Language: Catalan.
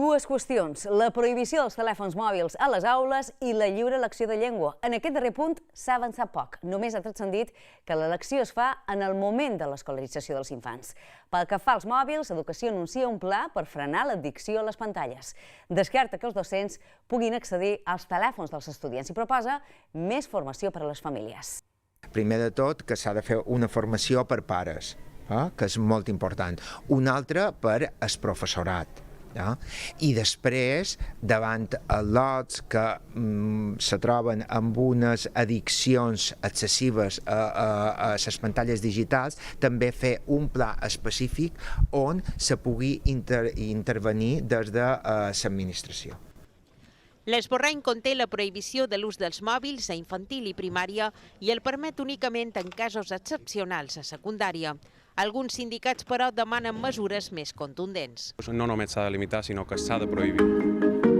Dues qüestions, la prohibició dels telèfons mòbils a les aules i la lliure elecció de llengua. En aquest darrer punt s'ha avançat poc. Només ha transcendit que l'elecció es fa en el moment de l'escolarització dels infants. Pel que fa als mòbils, Educació anuncia un pla per frenar l'addicció a les pantalles. Descarta que els docents puguin accedir als telèfons dels estudiants i proposa més formació per a les famílies. Primer de tot, que s'ha de fer una formació per pares, que és molt important. Una altra per al professorat. I després, davant els lots que se troben amb unes addiccions excessives a les pantalles digitals, també fer un pla específic on se pugui intervenir des de l'administració. L'esborrany conté la prohibició de l'ús dels mòbils a infantil i primària i el permet únicament en casos excepcionals a secundària. Alguns sindicats, però, demanen mesures més contundents. No només s'ha de limitar, sinó que s'ha de prohibir.